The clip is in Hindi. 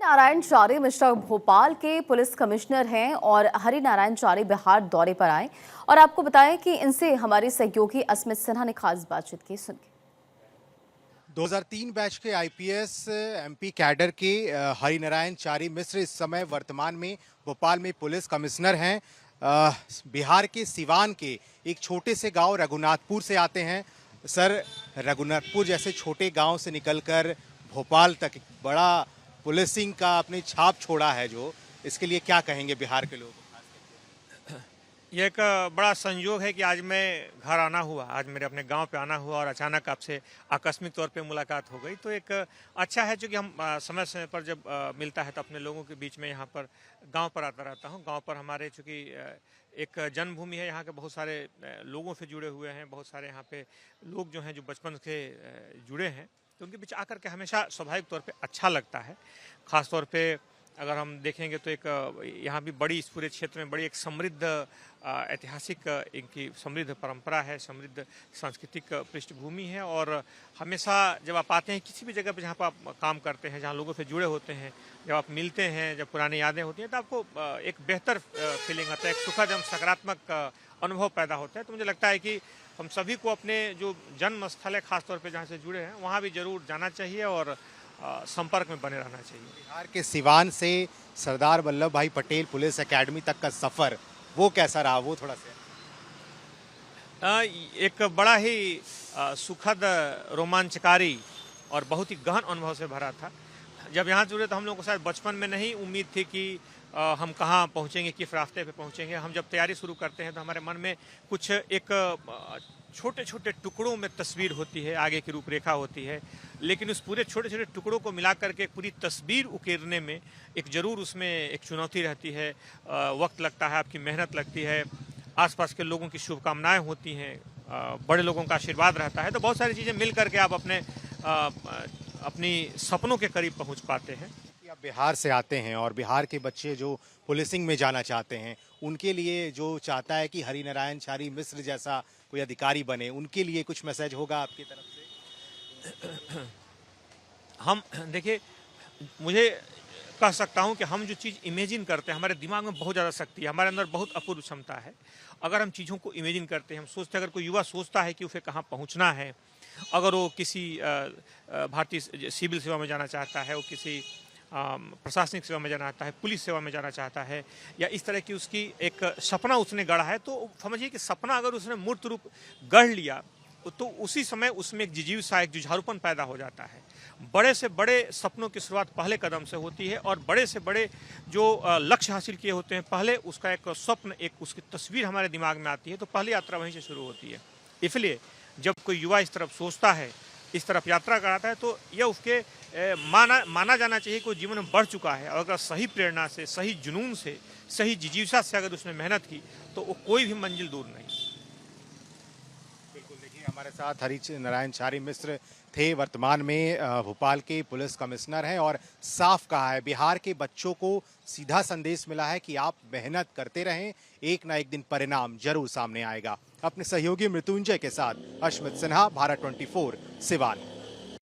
नारायण चारी मिश्रा भोपाल के पुलिस कमिश्नर हैं और हरि नारायण चारी बिहार दौरे पर आए और आपको बताएं कि इनसे हमारी सहयोगी अस्मित सिन्हा ने खास बातचीत की। सुनिए। 2003 बैच के आईपीएस एमपी कैडर के हरि नारायण चारी मिश्र इस समय वर्तमान में भोपाल में पुलिस कमिश्नर हैं। बिहार के सिवान के एक छोटे से गांव रघुनाथपुर से आते हैं। सर, रघुनाथपुर जैसे छोटे गांव से निकलकर भोपाल तक बड़ा पुलिसिंग का अपनी छाप छोड़ा है, जो इसके लिए क्या कहेंगे बिहार के लोग? ये एक बड़ा संयोग है कि आज मैं घर आना हुआ, आज मेरे अपने गांव पे आना हुआ और अचानक आपसे आकस्मिक तौर पे मुलाकात हो गई। तो एक अच्छा है, चूँकि हम समय समय पर जब मिलता है तो अपने लोगों के बीच में यहाँ पर गांव पर आता रहता हूँ। गांव पर हमारे चूँकि एक जन्मभूमि है, यहाँ के बहुत सारे लोगों से जुड़े हुए हैं, बहुत सारे यहाँ पे लोग जो हैं जो बचपन से जुड़े हैं, तो उनके बीच आकर के हमेशा स्वाभाविक तौर पे अच्छा लगता है। ख़ास तौर पे अगर हम देखेंगे तो एक यहाँ भी बड़ी, इस पूरे क्षेत्र में बड़ी एक समृद्ध ऐतिहासिक इनकी समृद्ध परंपरा है, समृद्ध सांस्कृतिक पृष्ठभूमि है। और हमेशा जब आप आते हैं किसी भी जगह पर जहाँ पर आप काम करते हैं, जहाँ लोगों से जुड़े होते हैं, जब आप मिलते हैं, जब पुरानी यादें होती हैं, तो आपको एक बेहतर फीलिंग आता है, एक सुखद एवं सकारात्मक अनुभव पैदा होता है। तो मुझे लगता है कि हम सभी को अपने जो जन्म स्थल है, खासतौर पे जहाँ से जुड़े हैं, वहाँ भी जरूर जाना चाहिए और संपर्क में बने रहना चाहिए। बिहार के सिवान से सरदार वल्लभ भाई पटेल पुलिस एकेडमी तक का सफर वो कैसा रहा, वो थोड़ा सा? एक बड़ा ही सुखद, रोमांचकारी और बहुत ही गहन अनुभव से भरा था। जब यहाँ जुड़े तो हम लोग को शायद बचपन में नहीं उम्मीद थी कि हम कहाँ पहुँचेंगे, किस रास्ते पे पहुँचेंगे। हम जब तैयारी शुरू करते हैं तो हमारे मन में कुछ एक छोटे छोटे टुकड़ों में तस्वीर होती है, आगे की रूपरेखा होती है, लेकिन उस पूरे छोटे छोटे टुकड़ों को मिला करके एक पूरी तस्वीर उकेरने में एक ज़रूर उसमें एक चुनौती रहती है, वक्त लगता है, आपकी मेहनत लगती है, आसपास के लोगों की शुभकामनाएं होती हैं, बड़े लोगों का आशीर्वाद रहता है। तो बहुत सारी चीज़ें मिल करके आप अपनी सपनों के करीब पहुँच पाते हैं। आप बिहार से आते हैं और बिहार के बच्चे जो पुलिसिंग में जाना चाहते हैं, उनके लिए जो चाहता है कि हरि नारायण चारी मिश्र जैसा कोई अधिकारी बने, उनके लिए कुछ मैसेज होगा आपकी तरफ से? हम देखिए, मुझे कह सकता हूं कि हम जो चीज़ इमेजिन करते हैं, हमारे दिमाग में बहुत ज़्यादा शक्ति है, हमारे अंदर बहुत अपूर्व क्षमता है। अगर हम चीज़ों को इमेजिन करते हैं, हम सोचते हैं, अगर कोई युवा सोचता है कि उसे कहाँ पहुँचना है, अगर वो किसी भारतीय सिविल सेवा में जाना चाहता है, वो किसी प्रशासनिक सेवा में जाना चाहता है, पुलिस सेवा में जाना चाहता है, या इस तरह की उसकी एक सपना उसने गढ़ा है, तो समझिए कि सपना अगर उसने मूर्त रूप गढ़ लिया तो उसी समय उसमें एक जिजीविसा, एक जुझारूपन पैदा हो जाता है। बड़े से बड़े सपनों की शुरुआत पहले कदम से होती है और बड़े से बड़े जो लक्ष्य हासिल किए होते हैं, पहले उसका एक स्वप्न, एक उसकी तस्वीर हमारे दिमाग में आती है, तो पहली यात्रा वहीं से शुरू होती है। इसलिए जब कोई युवा इस तरफ सोचता है, इस तरफ यात्रा कराता है, तो यह उसके माना जाना चाहिए कि वो जीवन में बढ़ चुका है। और अगर सही प्रेरणा से, सही जुनून से, सही जिजीविसा से अगर उसने मेहनत की तो वो कोई भी मंजिल दूर नहीं। बिल्कुल, देखिए हमारे साथ हरि नारायण चारी मिश्र थे, वर्तमान में भोपाल के पुलिस कमिश्नर हैं, और साफ कहा है बिहार के बच्चों को सीधा संदेश मिला है कि आप मेहनत करते रहें, एक ना एक दिन परिणाम जरूर सामने आएगा। अपने सहयोगी मृत्युंजय के साथ अस्मित सिन्हा, भारत 24 सिवान।